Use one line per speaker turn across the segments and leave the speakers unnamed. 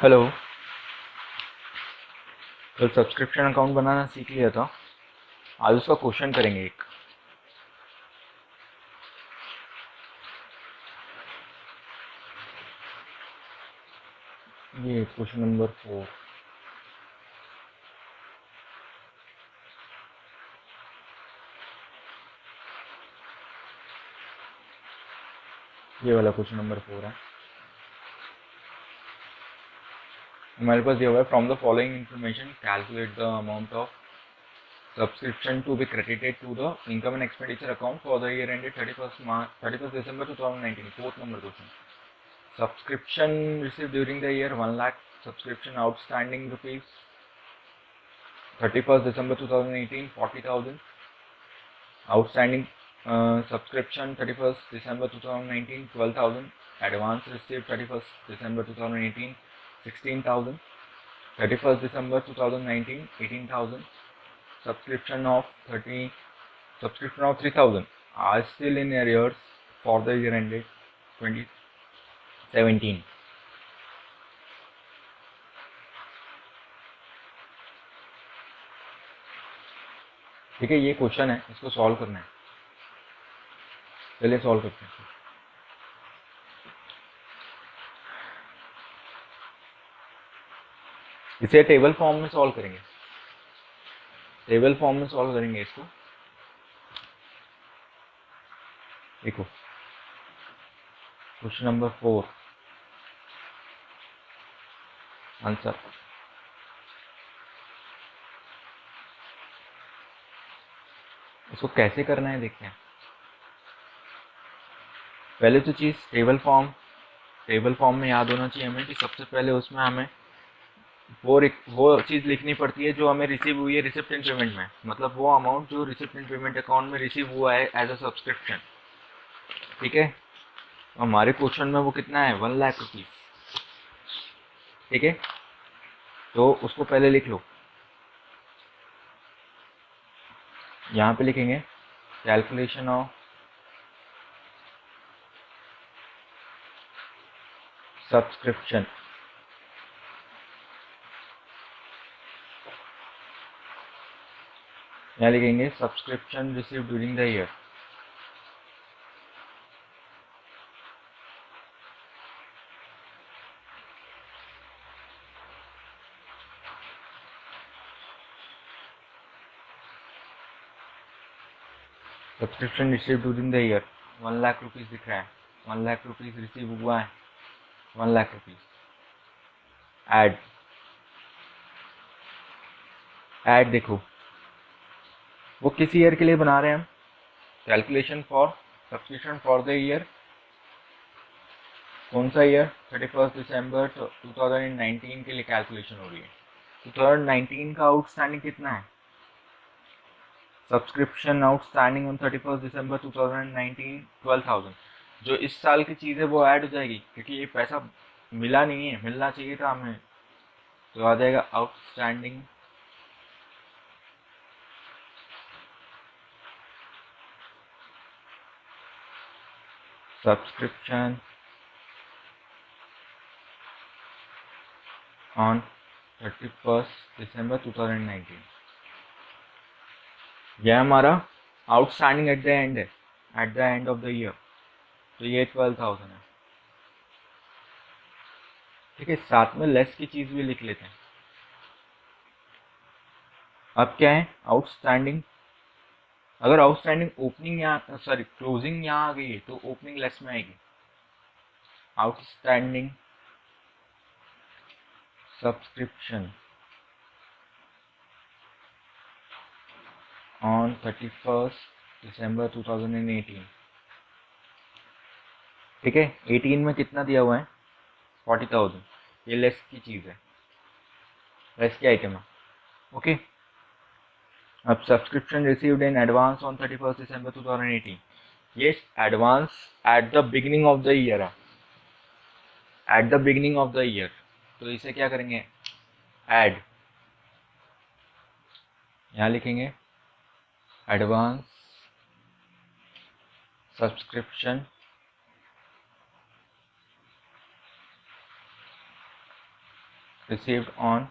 Hello. कल subscription account बनाना सीख लिया था। आज उसका क्वेश्चन करेंगे एक। ये क्वेश्चन नंबर 4। ये वाला क्वेश्चन नंबर 4 है। हमारे पास दिया हुआ है, from the following information calculate the amount of subscription to be credited to the income and expenditure account for the year ended 31st December 2019। Fourth number question. Subscription receive during the year 1 lakh. Subscription outstanding rupees 31st December 2018 40,000। Outstanding subscription 31st December 2019 12,000. Advance received 31st December 2018 16,000. 31st December 2019 18,000. Subscription of 3,000 are still in arrears for the year ended 2017. ठीक है, ये question है, इसको solve करना है। चलिए solve करते हैं। इसे टेबल फॉर्म में सॉल्व करेंगे। टेबल फॉर्म में सॉल्व करेंगे इसको। देखो, क्वेश्चन नंबर 4 आंसर। इसको कैसे करना है देखते हैं। पहले तो चीज़ टेबल फॉर्म में याद होना चाहिए हमें कि सबसे पहले उसमें हमें वो चीज़ लिखनी पड़ती है जो हमें रिसीव हुई है रिसिप्ट इन पेमेंट में, मतलब वो अमाउंट जो रिसिप्ट इन पेमेंट अकाउंट में रिसीव हुआ है एज अ सब्सक्रिप्शन। ठीक है, हमारे क्वेश्चन में वो कितना है, 1 लाख रुपीज। ठीक है, तो उसको पहले लिख लो। यहाँ पे लिखेंगे कैलकुलेशन ऑफ सब्सक्रिप्शन। यहाँ लिखेंगे subscription receive during the year. Subscription receive during the year 1 lakh rupees दिख रहा है। 1 लाख रुपीज रिसीव हुआ है। 1 लाख रुपीज। ऐड ऐड देखो, वो किस ईयर के लिए बना रहे हैं हम। Calculation for subscription for the year. कौन सा ईयर, 31st December 2019 के लिए कैलकुलेशन हो रही है। 2019 का आउटस्टैंडिंग कितना है। Subscription outstanding on 31st December 2019 12,000। जो इस साल की चीज़ है वो ऐड हो जाएगी, क्योंकि ये पैसा मिला नहीं है, मिलना चाहिए था हमें, तो आ जाएगा outstanding subscription on 31st December 2019। यह हमारा आउटस्टैंडिंग एट द एंड है, at the end of the year, तो ये 12,000 है। ठीक है, साथ में लेस की चीज भी लिख लेते हैं। अब क्या है, आउटस्टैंडिंग। अगर आउटस्टैंडिंग ओपनिंग यहाँ सॉरी क्लोजिंग यहाँ आ गई है तो ओपनिंग लेस में आएगी। Outstanding subscription on 31st December 2018। ठीक है, 18 में कितना दिया हुआ है, 40,000। ये लेस की चीज है, लेस की आइटम है। ओके, अब subscription received in advance on 31st December 2018। ये advance at the beginning of the year है, at the beginning of the year, तो इसे क्या करेंगे, ऐड। यहाँ लिखेंगे advance received on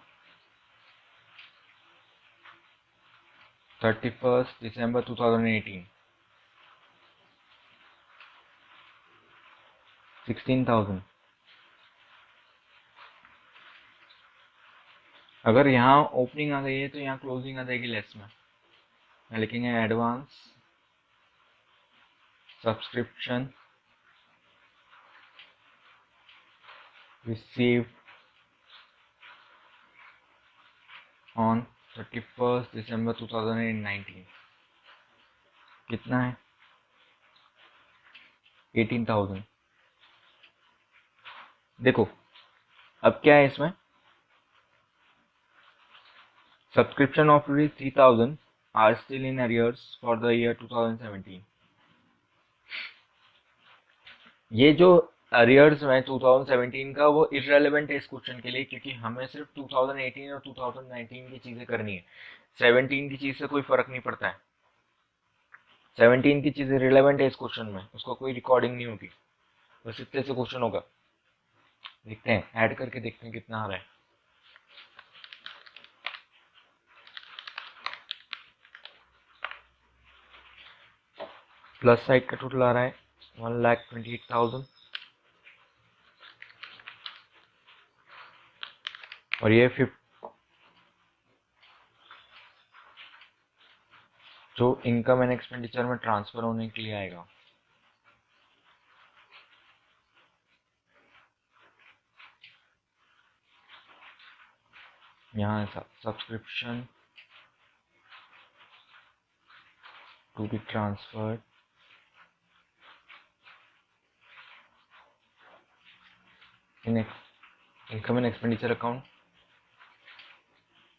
31st December 2018, 16,000। अगर यहाँ ओपनिंग आ गई है तो यहाँ क्लोजिंग आ जाएगी लेस में। यहाँ लिखेंगे advance subscription received on 31st December 2019। कितना है? 18,000। देखो अब क्या है इसमें, subscription of rupees 3,000 are still in arrears for the year 2017। ये जो अरियर्स है 2017 का वो इररेलेवेंट है इस क्वेश्चन के लिए, क्योंकि हमें सिर्फ 2018 और 2019 की चीजें करनी है। 17 की चीज से कोई फर्क नहीं पड़ता है। 17 की चीजें रिलेवेंट है इस क्वेश्चन में, उसको कोई रिकॉर्डिंग नहीं होगी। बस इतने से क्वेश्चन होगा। देखते हैं, ऐड करके देखते हैं कितना आ रहा है। प्लस साइड का टोटल आ रहा है 1,28,000 और ये जो इनकम एंड एक्सपेंडिचर में ट्रांसफर होने के लिए आएगा। यहाँ subscription to be transferred in income and expenditure account,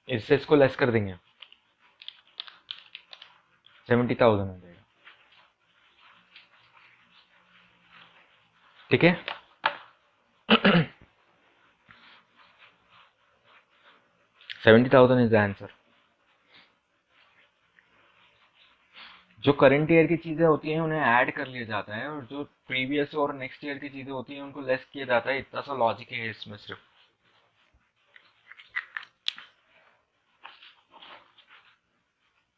इससे इसको लेस कर देंगे, 70,000 हो जाएगा। ठीक है, 70,000 इज द आंसर। जो करंट ईयर की चीजें होती हैं उन्हें ऐड कर लिया जाता है, और जो प्रीवियस और नेक्स्ट ईयर की चीजें होती हैं उनको लेस किया जाता है। इतना सा लॉजिक है इसमें सिर्फ।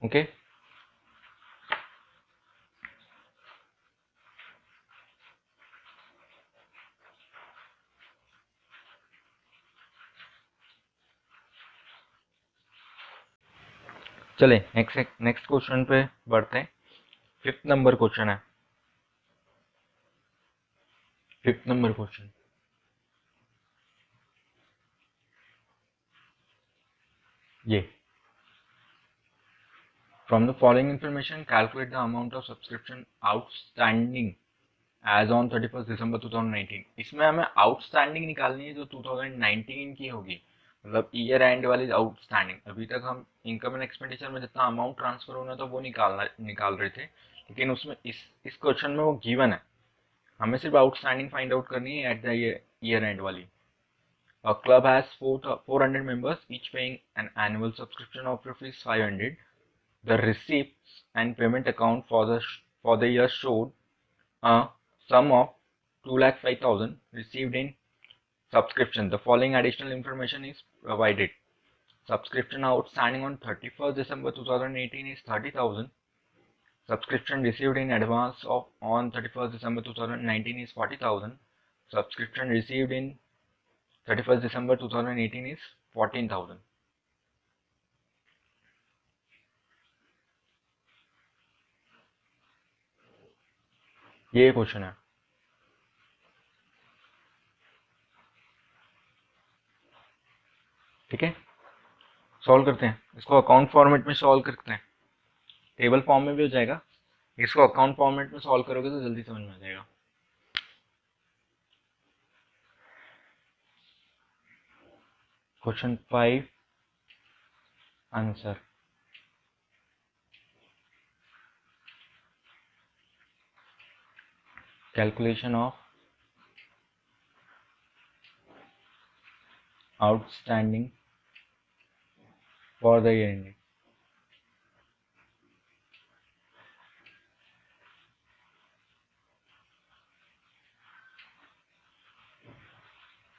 ओके, चले नेक्स्ट क्वेश्चन पे बढ़ते हैं। 5th नंबर क्वेश्चन है। 5th नंबर क्वेश्चन, ये from the following information calculate the amount of subscription outstanding as on 31st December 2019। इसमें हमें आउटस्टैंडिंग निकालनी है जो 2019 की होगी, मतलब ईयर एंड वाली आउटस्टैंडिंग। अभी तक हम इनकम एंड एक्सपेंडिचर में जितना अमाउंट ट्रांसफर होना था वो निकाल रहे थे, लेकिन उसमें इस क्वेश्चन में वो गिवन है। हमें सिर्फ आउटस्टैंडिंग फाइंड आउट करनी है एट द ईयर एंड वाली। A club has 400 members, each paying an annual subscription of rupees 500. The receipts and payment account for the year showed a sum of 2,05,000 received in subscription. The following additional information is provided. Subscription outstanding on 31st December 2018 is 30,000. Subscription received in advance on 31st December 2019 is 40,000. Subscription received in 31st December 2018 is 14,000। ये question है। ठीक है, solve करते हैं इसको। Account format में solve करते हैं, टेबल फॉर्म में भी हो जाएगा। इसको अकाउंट फॉर्मेट में सॉल्व करोगे तो जल्दी समझ में आ जाएगा। Question 5 answer, calculation of outstanding for the year ending.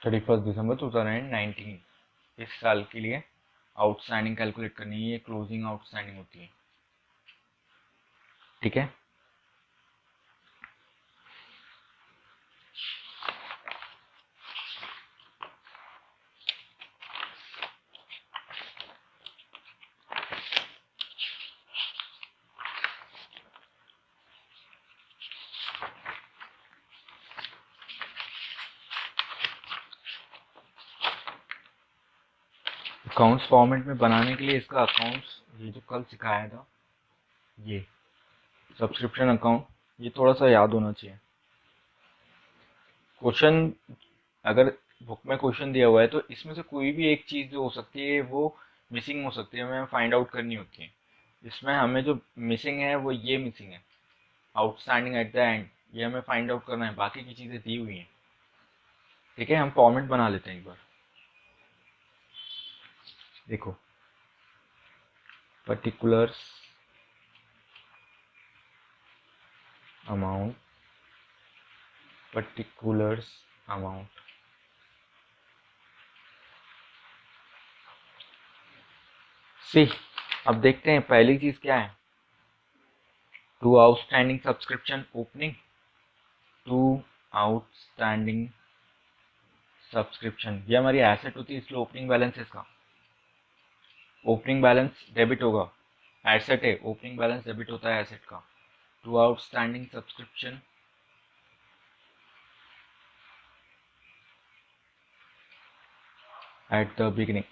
December 31st 2019। इस साल के लिए आउटस्टैंडिंग कैलकुलेट करनी है, ये क्लोजिंग आउटस्टैंडिंग होती है। ठीक है, अकाउंट्स फॉर्मेट में बनाने के लिए इसका अकाउंट्स, ये जो कल सिखाया था, ये सब्सक्रिप्शन अकाउंट, ये थोड़ा सा याद होना चाहिए। क्वेश्चन, अगर बुक में क्वेश्चन दिया हुआ है तो इसमें से कोई भी एक चीज़ जो हो सकती है वो मिसिंग हो सकती है, हमें फाइंड आउट करनी होती है। इसमें हमें जो मिसिंग है वो ये मिसिंग है, आउटस्टैंडिंग एट द एंड, ये हमें फाइंड आउट करना है, बाकी की चीज़ें दी हुई हैं। ठीक है, हम फॉर्मेट बना लेते हैं एक बार। देखो, particulars amount, particulars amount, see, अब देखते हैं पहली चीज क्या है, to outstanding subscription opening, to outstanding subscription, ये हमारी एसेट होती है, इसलिए ओपनिंग बैलेंस इसका, ओपनिंग बैलेंस डेबिट होगा, एसेट है, ओपनिंग बैलेंस डेबिट होता है एसेट का। To outstanding subscription at the beginning,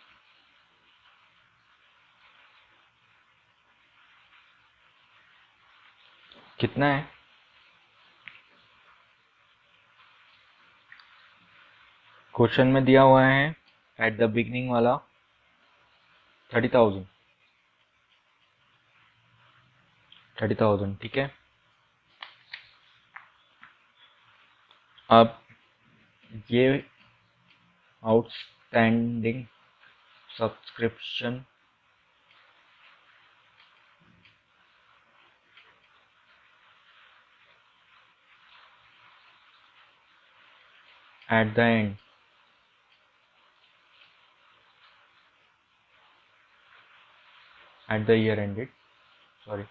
कितना है, क्वेश्चन में दिया हुआ है एट द बिगिनिंग वाला 30,000, 30,000। ठीक है, अब ये outstanding subscription at the end, at the year ended, sorry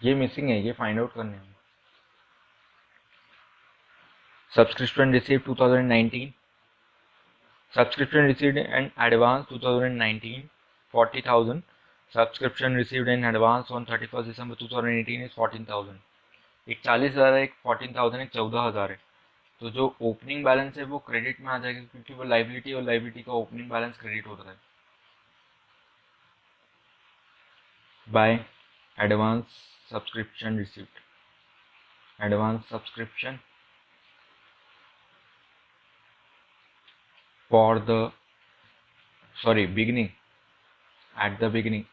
ये मिसिंग है, ये फाइंड आउट करने हैं। Subscription receive 2019, subscription received in advance 2019 40,000, subscription received in advance on 31 December 2018 is 14,000। एक 40,000 है, एक 14,000, एक 14,000 है। तो जो ओपनिंग बैलेंस है वो क्रेडिट में आ जाएगा, क्योंकि वो लाइबिलिटी और लाइबिलिटी का ओपनिंग बैलेंस क्रेडिट होता है by advance subscription received, advance subscription for the, sorry beginning, at the beginning,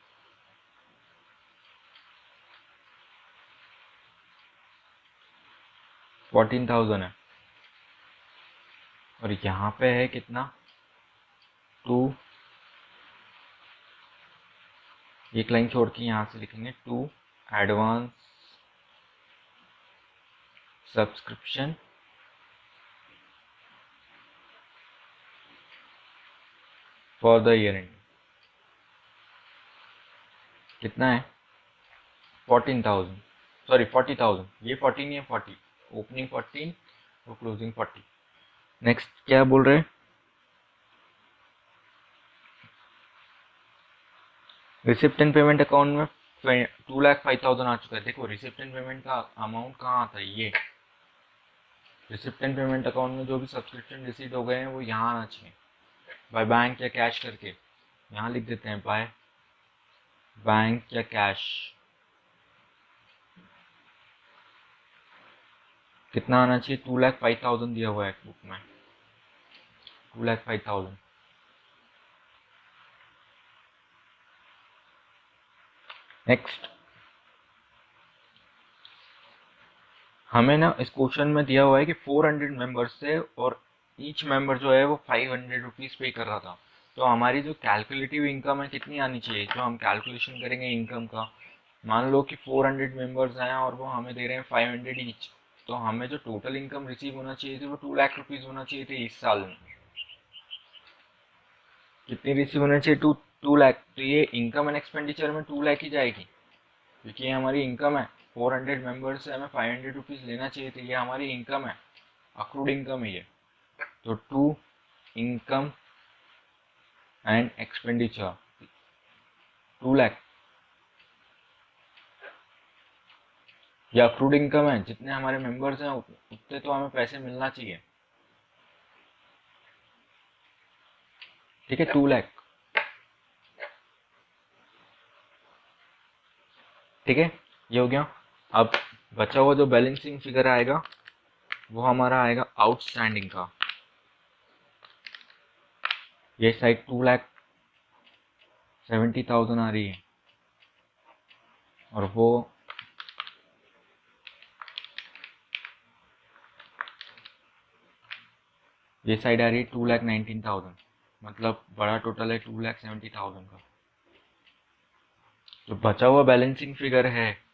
14,000 है, और यहाँ पे है कितना, टू, एक लाइन छोड़ के यहाँ से लिखेंगे, to advance subscription for the year end, कितना है 14,000, सॉरी 40,000, ये 14 है, 40, ओपनिंग 14 और क्लोजिंग 40। नेक्स्ट क्या बोल रहे हैं, रिसिप्ट एंड पेमेंट अकाउंट में 2,05,000 आ चुका है। देखो रिसिप्ट एंड पेमेंट का अमाउंट कहाँ आता है, ये रिसिप्ट एंड पेमेंट अकाउंट में जो भी सब्सक्रिप्शन रिसीव हो गए हैं वो यहाँ आना चाहिए, बाय बैंक या कैश करके, यहाँ लिख देते हैं बाय बैंक या कैश। कितना आना चाहिए, 2,05,000 दिया हुआ है बुक में, 2,05,000। नेक्स्ट, हमें ना इस क्वेश्चन में दिया हुआ है कि 400 मेंबर्स थे और ईच मेंबर जो है वो 500 रुपीज पे कर रहा था। तो हमारी जो कैलकुलेटिव इनकम है कितनी आनी चाहिए, जो हम कैलकुलेशन करेंगे इनकम का, मान लो कि 400 मेंबर्स हैं और वो हमें दे रहे हैं 500 ईच, तो हमें जो टोटल इनकम रिसीव होना चाहिए थी वो 2 लाख रुपीज होना चाहिए थे इस साल में। कितनी रिसीव होना चाहिए? 2 लाख। तो ये इनकम एंड एक्सपेंडिचर में 2 लाख ही जाएगी, क्योंकि ये हमारी इनकम है। 400 मेंबर्स से हमें 500 रुपीज़ लेना चाहिए, तो ये हमारी इनकम है, अक्रूड इनकम है ये। तो to income and expenditure 2 lakh, ये अक्रूड इनकम है। जितने हमारे मेंबर्स हैं उतने तो हमें पैसे मिलना चाहिए। ठीक है, 2 लाख। ठीक है, ये हो गया। अब बचा हुआ जो बैलेंसिंग फिगर आएगा वो हमारा आएगा आउटस्टैंडिंग का। ये साइड 2,70,000 आ रही है, और वो ये साइड आ रही है 2,19,000। मतलब बड़ा टोटल है 2,70,000 का। जो बचा हुआ बैलेंसिंग फिगर है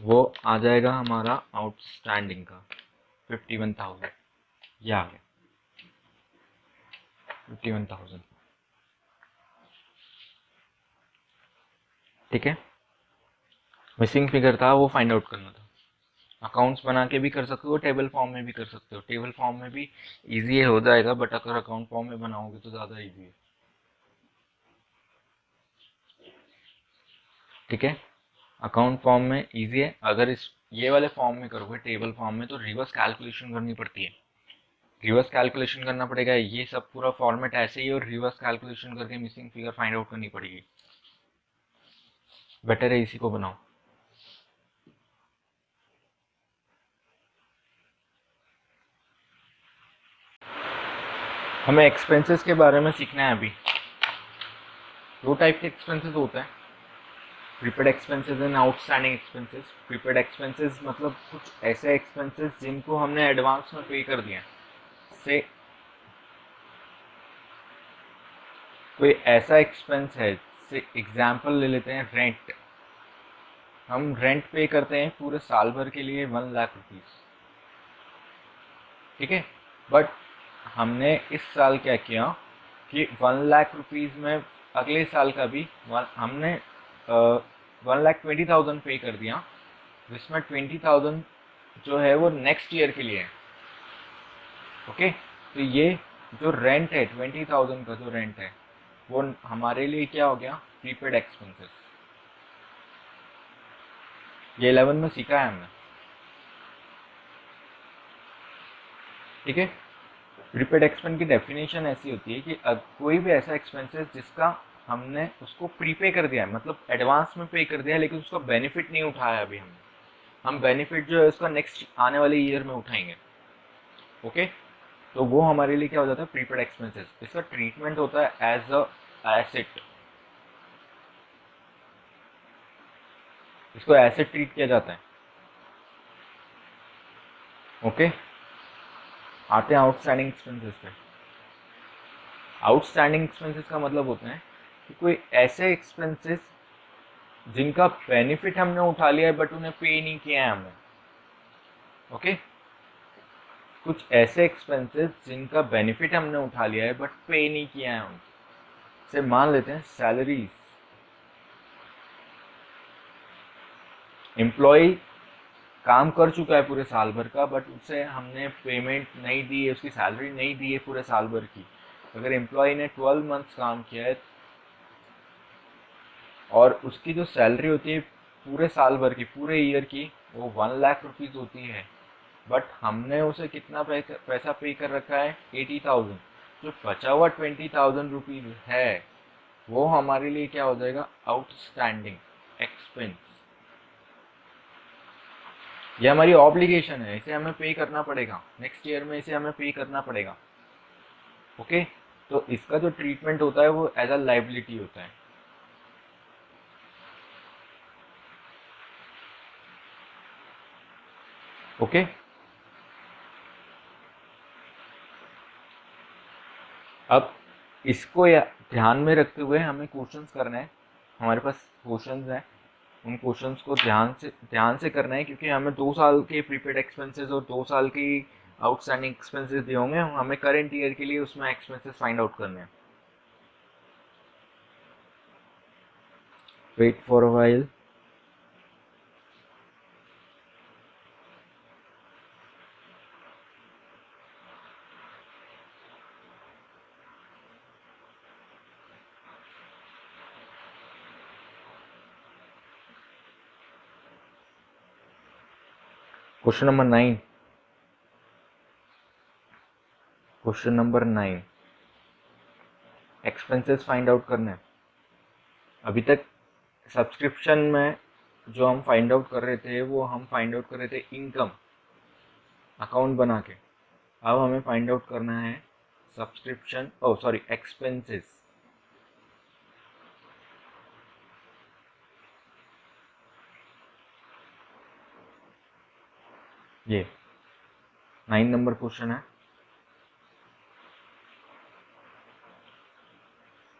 वो आ जाएगा हमारा आउटस्टैंडिंग का 51,000। ये आ गया 51,000। ठीक है, मिसिंग फिगर था वो फाइंड आउट करना था। अकाउंट्स बना के भी कर सकते हो, टेबल फॉर्म में भी कर सकते हो। टेबल फॉर्म में भी इजी हो जाएगा, बट अगर अकाउंट फॉर्म में बनाओगे तो ज़्यादा इजी है। ठीक है, अकाउंट फॉर्म में इजी है। अगर इस ये वाले फॉर्म में करोगे, टेबल फॉर्म में, तो रिवर्स कैलकुलेशन करनी पड़ती है। रिवर्स कैलकुलेशन करना पड़ेगा। ये सब पूरा फॉर्मेट ऐसे ही, और रिवर्स कैलकुलेशन करके मिसिंग फिगर फाइंड आउट करनी पड़ेगी। बेटर है इसी को बनाओ। हमें एक्सपेंसेस के बारे में सीखना है अभी। दो टाइप के एक्सपेंसेस होते हैं, prepaid expenses and outstanding expenses. Prepaid expenses मतलब कुछ ऐसे एक्सपेंसेस जिनको हमने एडवांस में पे कर दिया। से कोई ऐसा एक्सपेंस है, से एग्जांपल ले लेते हैं रेंट। हम रेंट पे करते हैं पूरे साल भर के लिए 1 लाख रुपीज। ठीक है, बट हमने इस साल क्या किया कि 1 लाख रुपीज में अगले साल का भी हमने 1,20,000 पे कर दिया, जिसमें 20,000 जो है वो नेक्स्ट ईयर के लिए है। ओके, तो ये जो रेंट है 20,000 का, जो रेंट है वो हमारे लिए क्या हो गया? Prepaid expenses. ये 11 में सीखा है हमने। ठीक है, प्रीपेड एक्सपेंस की डेफिनेशन ऐसी होती है कि कोई भी ऐसा एक्सपेंसेस जिसका हमने उसको प्रीपे कर दिया है, मतलब एडवांस में पे कर दिया है, लेकिन उसका बेनिफिट नहीं उठाया अभी हमने। हम बेनिफिट जो है उसका नेक्स्ट आने वाले ईयर में उठाएंगे। ओके, तो वो हमारे लिए क्या हो जाता है? Prepaid expenses. इसका ट्रीटमेंट होता है एज अ एसेट। इसको एसेट ट्रीट किया जाता है। ओके, आते हैं आउटस्टैंडिंग एक्सपेंसेस पे। आउटस्टैंडिंग एक्सपेंसेस का मतलब होता है कि कोई ऐसे एक्सपेंसेस जिनका बेनिफिट हमने उठा लिया है बट उन्हें पे नहीं किया है हमने। ओके, कुछ ऐसे एक्सपेंसेस जिनका बेनिफिट हमने उठा लिया है बट पे नहीं किया है हम। से मान लेते हैं सैलरीज। एम्प्लॉय काम कर चुका है पूरे साल भर का, बट उसे हमने पेमेंट नहीं दी है, उसकी सैलरी नहीं दी है पूरे साल भर की। अगर एम्प्लॉय ने 12 मंथ्स काम किया है और उसकी जो सैलरी होती है पूरे साल भर की, पूरे ईयर की, वो 1 लाख रुपीज होती है, बट हमने उसे कितना पैसा पे कर रखा है? 80,000। जो बचा हुआ 20,000 रुपीज है वो हमारे लिए क्या हो जाएगा? Outstanding expense. ये हमारी ऑब्लिगेशन है, इसे हमें पे करना पड़ेगा, नेक्स्ट ईयर में इसे हमें पे करना पड़ेगा। ओके, तो इसका जो ट्रीटमेंट होता है वो एज अ लाइबिलिटी होता है। ओके, अब इसको ध्यान में रखते हुए हमें क्वेश्चंस करना है। हमारे पास क्वेश्चंस हैं, उन क्वेश्चंस को ध्यान से करना है, क्योंकि हमें 2 साल के प्रीपेड एक्सपेंसेस और 2 साल की आउटस्टैंडिंग एक्सपेंसेस दिए होंगे, हमें करंट ईयर के लिए उसमें एक्सपेंसेस फाइंड आउट करने हैं। Wait for a while. Question number 9। Question number 9 expenses find out करने हैं। अभी तक सब्सक्रिप्शन में जो हम फाइंड आउट कर रहे थे वो हम फाइंड आउट कर रहे थे इनकम अकाउंट बना के। अब हमें फाइंड आउट करना है सब्सक्रिप्शन सॉरी एक्सपेंसेस। ये 9 नंबर क्वेश्चन है।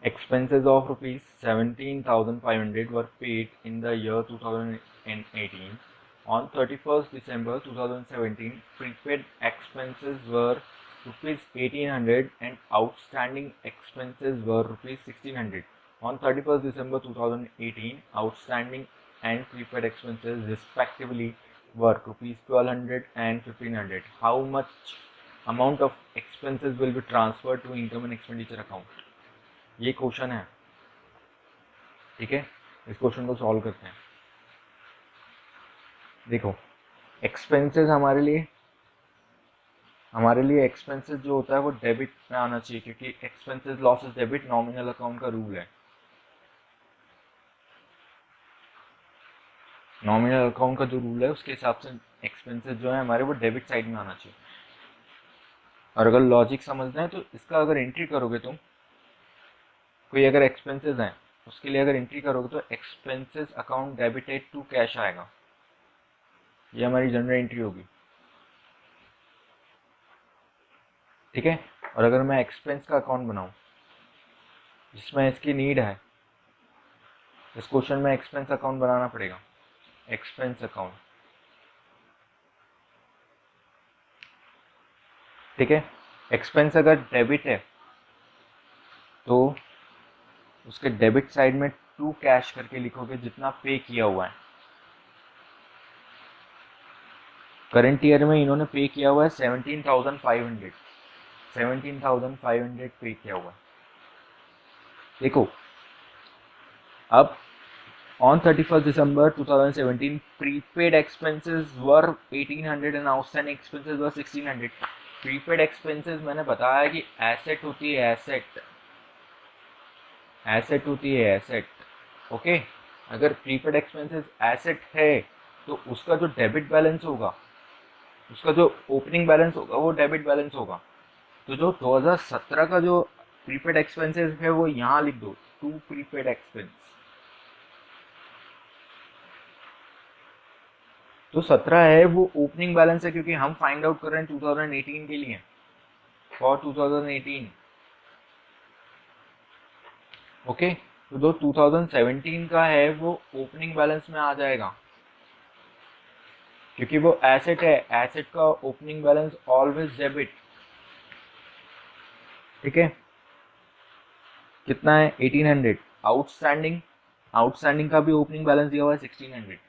Expenses of rupees 17,500 were paid in the year 2018. On 31st December 2017, prepaid expenses were rupees 1800 and outstanding expenses were rupees 1600. On 31st December 2018, outstanding and prepaid expenses respectively were rupees 1200 and 1500. How much amount of expenses will be transferred to income and expenditure account? ये question है, ठीक है। इस question को solve करते हैं। देखो, expenses हमारे लिए एक्सपेंसेस जो होता है वो डेबिट में आना चाहिए, क्योंकि expenses losses debit nominal account का रूल है। नॉमिनल अकाउंट का जो रूल है उसके हिसाब से एक्सपेंसेस जो है हमारे वो डेबिट साइड में आना चाहिए। और अगर लॉजिक समझना है तो इसका अगर एंट्री करोगे तुम, कोई अगर एक्सपेंसेस हैं उसके लिए अगर एंट्री करोगे तो expenses account debited to cash आएगा। ये हमारी जनरल एंट्री होगी, ठीक है। और अगर मैं एक्सपेंस का अकाउंट बनाऊं जिसमें इसकी नीड है, इस क्वेश्चन में एक्सपेंस अकाउंट बनाना पड़ेगा। एक्सपेंस अकाउंट, ठीक है। एक्सपेंस अगर डेबिट है तो उसके डेबिट साइड में टू कैश करके लिखोगे जितना पे किया हुआ है। करंट ईयर में इन्होंने पे किया हुआ है 17,500। 17,500 पे किया हुआ है। देखो, अब on 31st December 2017 prepaid expenses were 1800 and outstanding expenses were 1600। Prepaid expenses मैंने बताया कि एसेट होती है, एसेट होती है एसेट, ओके। अगर प्रीपेड एक्सपेंसेस एसेट है तो उसका जो डेबिट बैलेंस होगा, उसका जो ओपनिंग बैलेंस होगा वो डेबिट बैलेंस होगा। तो जो 2017 का जो प्रीपेड एक्सपेंसेस है वो यहाँ लिख दो, टू प्रीपेड एक्सपेंस। तो 17 है वो ओपनिंग बैलेंस है, क्योंकि हम फाइंड आउट कर रहे हैं 2018 के लिए, फॉर 2018, ओके। तो जो 2017 का है वो ओपनिंग बैलेंस में आ जाएगा, क्योंकि वो एसेट है। एसेट का ओपनिंग बैलेंस ऑलवेज डेबिट, ठीक है। कितना है? 1800। आउटस्टैंडिंग, आउटस्टैंडिंग का भी ओपनिंग बैलेंस दिया हुआ है 1600।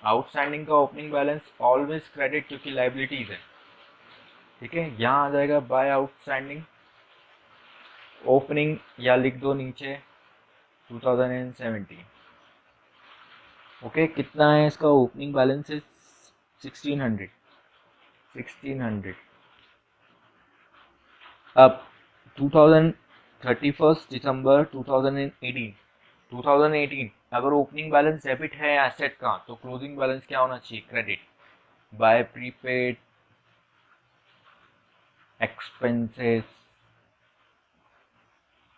आउटस्टैंडिंग का ओपनिंग बैलेंस ऑलवेज क्रेडिट, क्योंकि लाइबिलिटीज है, ठीक है। यहाँ आ जाएगा बाय आउटस्टैंडिंग ओपनिंग, या लिख दो नीचे 2017, ओके। कितना है इसका ओपनिंग बैलेंस है? 1600। 1600। अब 31st December 2018, 2018 अगर ओपनिंग बैलेंस डेबिट है एसेट का तो क्लोजिंग बैलेंस क्या होना चाहिए? क्रेडिट बाय प्रीपेड एक्सपेंसेस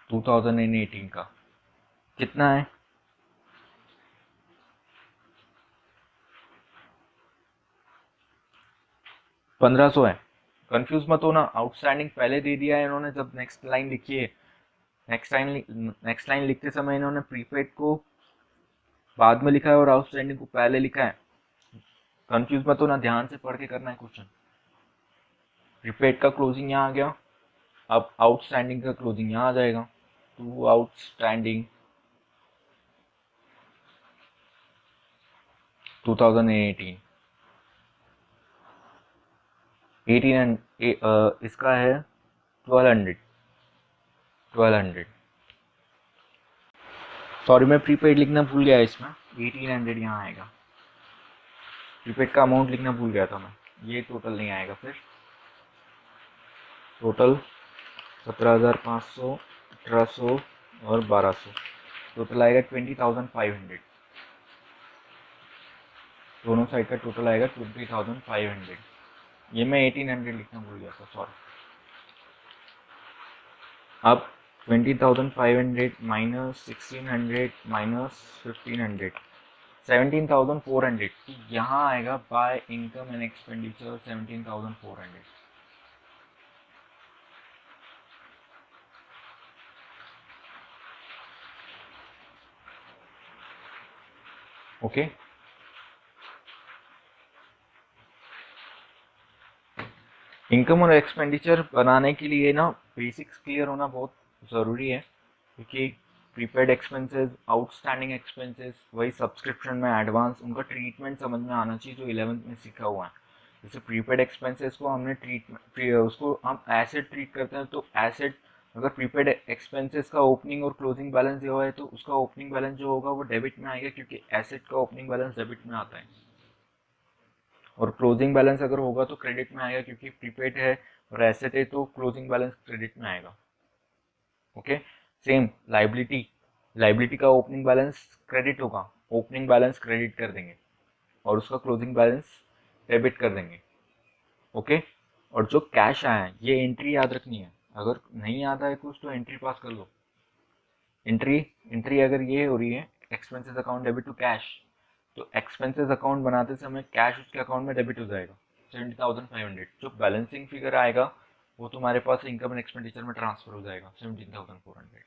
2018 का कितना है? 1500 है। कंफ्यूज मत होना, आउटस्टैंडिंग पहले दे दिया है इन्होंने जब नेक्स्ट लाइन लिखी है। नेक्स्ट लाइन लिखते समय इन्होंने प्रीपेड को बाद में लिखा है और आउटस्टैंडिंग को पहले लिखा है। कंफ्यूज मत होना, ध्यान से पढ़ के करना है क्वेश्चन। प्रीपेड का क्लोजिंग यहाँ आ गया, अब आउटस्टैंडिंग का क्लोजिंग यहाँ आ जाएगा। टू आउटस्टैंडिंग 2018 18 इसका है 1200 सॉरी मैं प्रीपेड लिखना भूल गया इसमें, 1800 यहाँ आएगा। प्रीपेड का अमाउंट लिखना भूल गया था मैं, ये टोटल नहीं आएगा। फिर टोटल 17,500, 1800 और 1200, टोटल आएगा 20,500। दोनों साइड का टोटल आएगा 20,500। ये मैं 1800 लिखना भूल गया था, सॉरी। अब 20,500 माइनस 1600 माइनस 1500, 17,400। यहाँ आएगा by income and expenditure 17,400। Okay, income और एक्सपेंडिचर बनाने के लिए ना बेसिक्स क्लियर होना बहुत ज़रूरी है, क्योंकि प्रीपेड एक्सपेंसेस, आउटस्टैंडिंग एक्सपेंसेस, वही सब्सक्रिप्शन में एडवांस, उनका ट्रीटमेंट समझ में आना चाहिए जो 11th में सीखा हुआ है। जैसे प्रीपेड एक्सपेंसेस को हमने उसको हम एसेट ट्रीट करते हैं, तो एसेट, अगर प्रीपेड एक्सपेंसेस का ओपनिंग और क्लोजिंग बैलेंस दिया हुआ है तो उसका ओपनिंग बैलेंस जो होगा वो डेबिट में आएगा, क्योंकि एसेट का ओपनिंग बैलेंस डेबिट में आता है। और क्लोजिंग बैलेंस अगर होगा तो क्रेडिट में आएगा, क्योंकि प्रीपेड है और एसेट है तो क्लोजिंग बैलेंस क्रेडिट में आएगा। ओके, सेम लाइबिलिटी, लाइबिलिटी का ओपनिंग बैलेंस क्रेडिट होगा, ओपनिंग बैलेंस क्रेडिट कर देंगे और उसका क्लोजिंग बैलेंस डेबिट कर देंगे। ओके, और जो कैश आया है ये एंट्री याद रखनी है, अगर नहीं आता है कुछ तो एंट्री पास कर लो। एंट्री एंट्री अगर ये हो रही है expenses account debit to cash, तो एक्सपेंसेस अकाउंट बनाते समय कैश उसके अकाउंट में डेबिट हो जाएगा 17,500। जो बैलेंसिंग फिगर आएगा वो तुम्हारे पास इनकम एंड एक्सपेंडिचर में ट्रांसफर हो जाएगा 17,400।